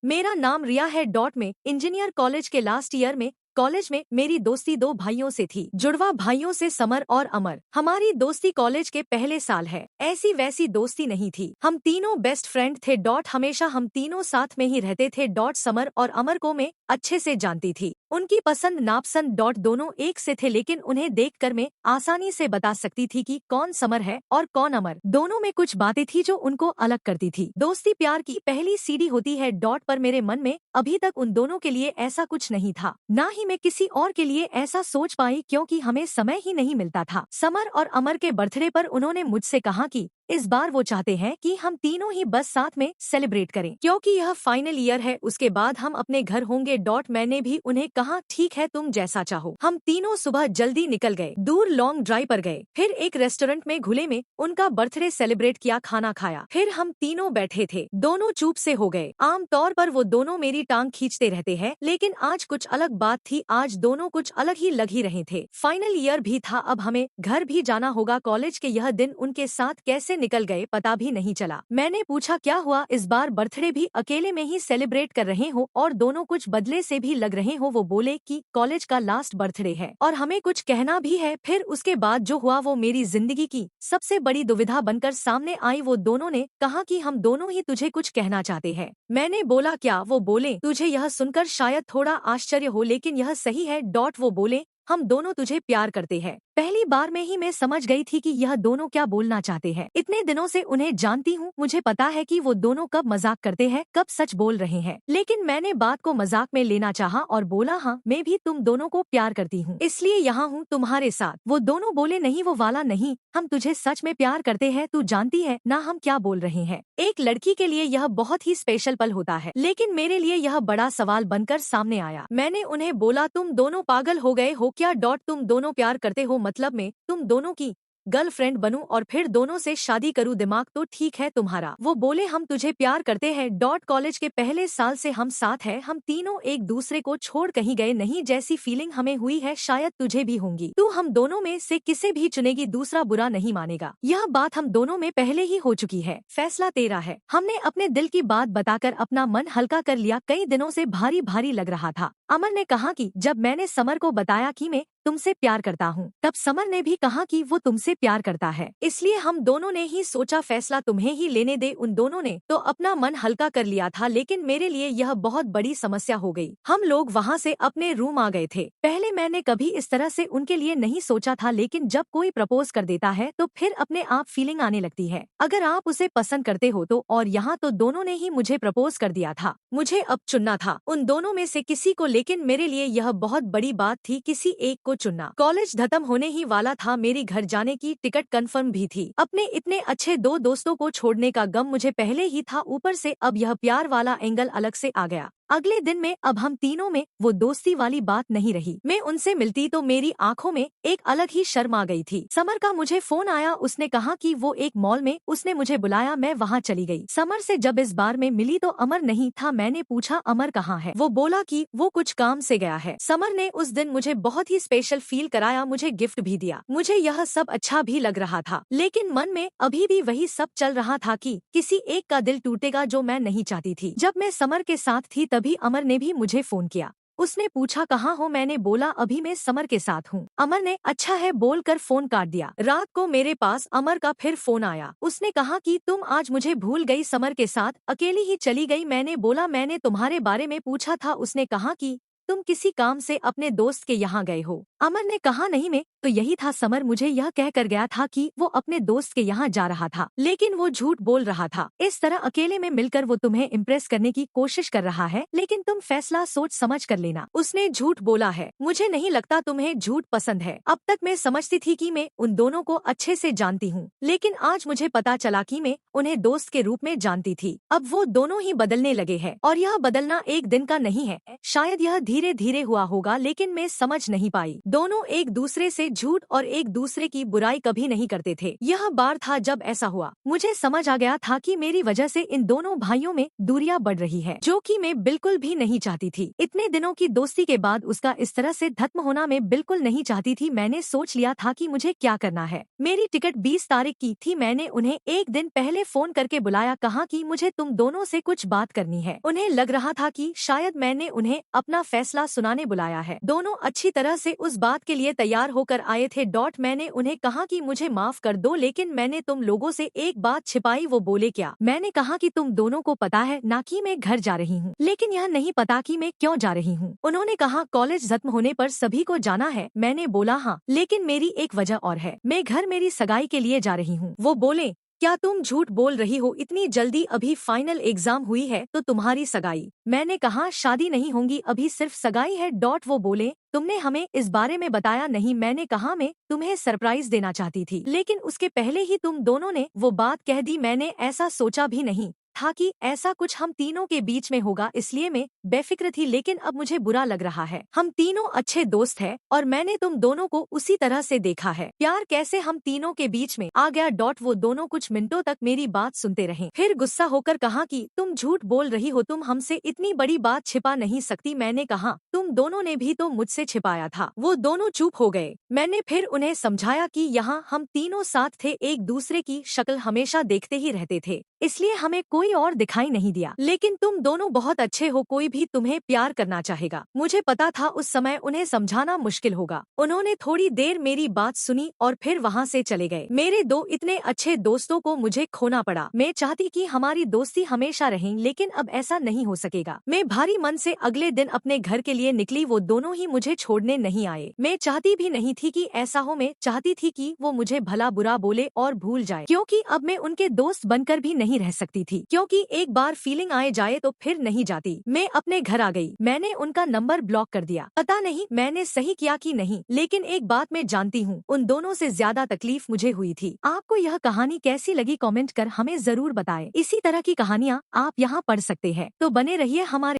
मेरा नाम रिया है। में इंजीनियर कॉलेज के लास्ट ईयर में कॉलेज में मेरी दोस्ती दो भाइयों से थी, जुड़वा भाइयों से समर और अमर। हमारी दोस्ती कॉलेज के पहले साल है, ऐसी वैसी दोस्ती नहीं थी। हम तीनों बेस्ट फ्रेंड थे। हमेशा हम तीनों साथ में ही रहते थे। समर और अमर को मैं अच्छे से जानती थी। उनकी पसंद नापसंद दोनों एक से थे, लेकिन उन्हें देखकर मैं आसानी से बता सकती थी कि कौन समर है और कौन अमर। दोनों में कुछ बातें थी जो उनको अलग करती थी। दोस्ती प्यार की पहली सीढ़ी होती है। पर मेरे मन में अभी तक उन दोनों के लिए ऐसा कुछ नहीं था, ना ही मैं किसी और के लिए ऐसा सोच पाई, क्योंकि हमें समय ही नहीं मिलता था। समर और अमर के बर्थडे पर उन्होंने मुझसे कहा कि इस बार वो चाहते हैं कि हम तीनों ही बस साथ में सेलिब्रेट करें, क्योंकि यह फाइनल ईयर है। उसके बाद हम अपने घर होंगे। मैंने भी उन्हें कहा ठीक है, तुम जैसा चाहो। हम तीनों सुबह जल्दी निकल गए, दूर लॉन्ग ड्राइव पर गए, फिर एक रेस्टोरेंट में घुले में उनका बर्थडे सेलिब्रेट किया, खाना खाया। फिर हम तीनों बैठे थे, दोनों चुप से हो गए। आम तौर पर वो दोनों मेरी टांग खींचते रहते हैं, लेकिन आज कुछ अलग बात थी। आज दोनों कुछ अलग ही लग ही रहे थे। फाइनल ईयर भी था, अब हमें घर भी जाना होगा। कॉलेज के यह दिन उनके साथ कैसे निकल गए पता भी नहीं चला। मैंने पूछा क्या हुआ, इस बार बर्थडे भी अकेले में ही सेलिब्रेट कर रहे हो और दोनों कुछ बदले से भी लग रहे हो। वो बोले कि कॉलेज का लास्ट बर्थडे है और हमें कुछ कहना भी है। फिर उसके बाद जो हुआ वो मेरी जिंदगी की सबसे बड़ी दुविधा बनकर सामने आई। वो दोनों ने कहा कि हम दोनों ही तुझे कुछ कहना चाहते हैं। मैंने बोला क्या? वो बोले तुझे यह सुनकर शायद थोड़ा आश्चर्य हो, लेकिन यह सही है। वो बोले हम दोनों तुझे प्यार करते हैं। पहली बार में ही मैं समझ गई थी कि यह दोनों क्या बोलना चाहते हैं। इतने दिनों से उन्हें जानती हूँ, मुझे पता है कि वो दोनों कब मजाक करते हैं, कब सच बोल रहे हैं, लेकिन मैंने बात को मजाक में लेना चाहा और बोला हाँ, मैं भी तुम दोनों को प्यार करती हूँ, इसलिए यहाँ हूँ तुम्हारे साथ। वो दोनों बोले नहीं, वो वाला नहीं, हम तुझे सच में प्यार करते हैं। तू जानती है ना हम क्या बोल रहे हैं। एक लड़की के लिए यह बहुत ही स्पेशल पल होता है, लेकिन मेरे लिए यह बड़ा सवाल बनकर सामने आया। मैंने उन्हें बोला तुम दोनों पागल हो गए हो क्या? तुम दोनों प्यार करते हो मतलब मैं तुम दोनों की गर्लफ्रेंड बनूं और फिर दोनों से शादी करूं? दिमाग तो ठीक है तुम्हारा? वो बोले हम तुझे प्यार करते हैं। कॉलेज के पहले साल से हम साथ हैं, हम तीनों एक दूसरे को छोड़ कहीं गए नहीं। जैसी फीलिंग हमें हुई है शायद तुझे भी होंगी। तू हम दोनों में से किसे भी चुनेगी, दूसरा बुरा नहीं मानेगा। यह बात हम दोनों में पहले ही हो चुकी है, फैसला तेरा है। हमने अपने दिल की बात बताकर अपना मन हल्का कर लिया। कई दिनों से भारी भारी लग रहा था। अमर ने कहा कि जब मैंने समर को बताया कि मैं तुमसे प्यार करता हूँ, तब समर ने भी कहा कि वो तुमसे प्यार करता है, इसलिए हम दोनों ने ही सोचा फैसला तुम्हें ही लेने दे। उन दोनों ने तो अपना मन हल्का कर लिया था, लेकिन मेरे लिए यह बहुत बड़ी समस्या हो गई। हम लोग वहाँ से अपने रूम आ गए थे। पहले मैंने कभी इस तरह से उनके लिए नहीं सोचा था, लेकिन जब कोई प्रपोज कर देता है तो फिर अपने आप फीलिंग आने लगती है। अगर आप उसे पसंद करते हो तो, और यहाँ तो दोनों ने ही मुझे प्रपोज कर दिया था। मुझे अब चुनना था उन दोनों में से किसी को, लेकिन मेरे लिए यह बहुत बड़ी बात थी किसी एक को चुनना। कॉलेज खत्म होने ही वाला था, मेरी घर जाने की टिकट कंफर्म भी थी। अपने इतने अच्छे दो दोस्तों को छोड़ने का गम मुझे पहले ही था, ऊपर से अब यह प्यार वाला एंगल अलग से आ गया। अगले दिन में अब हम तीनों में वो दोस्ती वाली बात नहीं रही। मैं उनसे मिलती तो मेरी आंखों में एक अलग ही शर्म आ गई थी। समर का मुझे फोन आया, उसने कहा कि वो एक मॉल में उसने मुझे बुलाया, मैं वहाँ चली गई। समर से जब इस बार में मिली तो अमर नहीं था। मैंने पूछा अमर कहाँ है? वो बोला कि वो कुछ काम से गया है। समर ने उस दिन मुझे बहुत ही स्पेशल फील कराया, मुझे गिफ्ट भी दिया। मुझे यह सब अच्छा भी लग रहा था, लेकिन मन में अभी भी वही सब चल रहा था कि किसी एक का दिल टूटेगा जो मैं नहीं चाहती थी। जब मैं समर के साथ थी तभी अमर ने भी मुझे फोन किया। उसने पूछा कहाँ हो? मैंने बोला अभी मैं समर के साथ हूँ। अमर ने अच्छा है बोलकर फोन काट दिया। रात को मेरे पास अमर का फिर फोन आया। उसने कहा कि तुम आज मुझे भूल गई, समर के साथ अकेली ही चली गई। मैंने बोला मैंने तुम्हारे बारे में पूछा था। उसने कहा कि तुम किसी काम से अपने दोस्त के यहाँ गए हो। अमर ने कहा नहीं, मैं तो यही था। समर मुझे यह कहकर गया था कि वो अपने दोस्त के यहाँ जा रहा था, लेकिन वो झूठ बोल रहा था। इस तरह अकेले में मिलकर वो तुम्हें इम्प्रेस करने की कोशिश कर रहा है, लेकिन तुम फैसला सोच समझ कर लेना। उसने झूठ बोला है। मुझे नहीं लगता तुम्हें झूठ पसंद है। अब तक मैं समझती थी कि मैं उन दोनों को अच्छे से जानती हूँ, लेकिन आज मुझे पता चला कि मैं उन्हें दोस्त के रूप में जानती थी। अब वो दोनों ही बदलने लगे हैं, और यह बदलना एक दिन का नहीं है। शायद यह धीरे धीरे हुआ होगा, लेकिन मैं समझ नहीं पाई। दोनों एक दूसरे से झूठ और एक दूसरे की बुराई कभी नहीं करते थे। यह बार था जब ऐसा हुआ। मुझे समझ आ गया था कि मेरी वजह से इन दोनों भाइयों में दूरियां बढ़ रही है, जो कि मैं बिल्कुल भी नहीं चाहती थी। इतने दिनों की दोस्ती के बाद उसका इस तरह से खत्म होना मैं बिल्कुल नहीं चाहती थी। मैंने सोच लिया था कि मुझे क्या करना है। मेरी टिकट 20 तारीख की थी। मैंने उन्हें एक दिन पहले फोन करके बुलाया, कहा कि मुझे तुम दोनों से कुछ बात करनी है। उन्हें लग रहा था कि शायद मैंने उन्हें अपना फैसला सुनाने बुलाया है। दोनों अच्छी तरह से उस बात के लिए तैयार होकर आए थे। मैंने उन्हें कहा कि मुझे माफ कर दो, लेकिन मैंने तुम लोगों से एक बात छिपाई। वो बोले क्या? मैंने कहा कि तुम दोनों को पता है ना कि मैं घर जा रही हूँ, लेकिन यह नहीं पता कि मैं क्यों जा रही हूँ। उन्होंने कहा कॉलेज खत्म होने पर सभी को जाना है। मैंने बोला हाँ, लेकिन मेरी एक वजह और है। मैं घर मेरी सगाई के लिए जा रही हूँ। वो बोले क्या तुम झूठ बोल रही हो? इतनी जल्दी? अभी फाइनल एग्जाम हुई है तो तुम्हारी सगाई? मैंने कहा शादी नहीं होंगी, अभी सिर्फ सगाई है। वो बोले तुमने हमें इस बारे में बताया नहीं। मैंने कहा मैं तुम्हें सरप्राइज देना चाहती थी, लेकिन उसके पहले ही तुम दोनों ने वो बात कह दी। मैंने ऐसा सोचा भी नहीं था कि ऐसा कुछ हम तीनों के बीच में होगा, इसलिए मैं बेफिक्र थी। लेकिन अब मुझे बुरा लग रहा है। हम तीनों अच्छे दोस्त हैं और मैंने तुम दोनों को उसी तरह से देखा है। प्यार कैसे हम तीनों के बीच में आ गया। वो दोनों कुछ मिनटों तक मेरी बात सुनते रहे, फिर गुस्सा होकर कहा कि तुम झूठ बोल रही हो, तुम हमसे इतनी बड़ी बात छिपा नहीं सकती। मैंने कहा तुम दोनों ने भी तो मुझसे छिपाया था। वो दोनों चुप हो गए। मैंने फिर उन्हें समझाया कि यहाँ हम तीनों साथ थे, एक दूसरे की शक्ल हमेशा देखते ही रहते थे, इसलिए हमें कोई और दिखाई नहीं दिया। लेकिन तुम दोनों बहुत अच्छे हो, कोई भी तुम्हें प्यार करना चाहेगा। मुझे पता था उस समय उन्हें समझाना मुश्किल होगा। उन्होंने थोड़ी देर मेरी बात सुनी और फिर वहाँ से चले गए। मेरे दो इतने अच्छे दोस्तों को मुझे खोना पड़ा। मैं चाहती कि हमारी दोस्ती हमेशा रहे, लेकिन अब ऐसा नहीं हो सकेगा। मैं भारी मन से अगले दिन अपने घर के लिए निकली। वो दोनों ही मुझे छोड़ने नहीं आए। मैं चाहती भी नहीं थी कि ऐसा हो। मैं चाहती थी कि वो मुझे भला बुरा बोले और भूल जाए, क्योंकि अब मैं उनके दोस्त बनकर भी नहीं रह सकती थी, क्योंकि एक बार फीलिंग आए जाए तो फिर नहीं जाती। मैं अपने घर आ गई। मैंने उनका नंबर ब्लॉक कर दिया। पता नहीं मैंने सही किया कि नहीं, लेकिन एक बात मैं जानती हूँ, उन दोनों से ज्यादा तकलीफ मुझे हुई थी। आपको यह कहानी कैसी लगी कमेंट कर हमें जरूर बताएं। इसी तरह की कहानियाँ आप यहाँ पढ़ सकते हैं, तो बने रहिए हमारे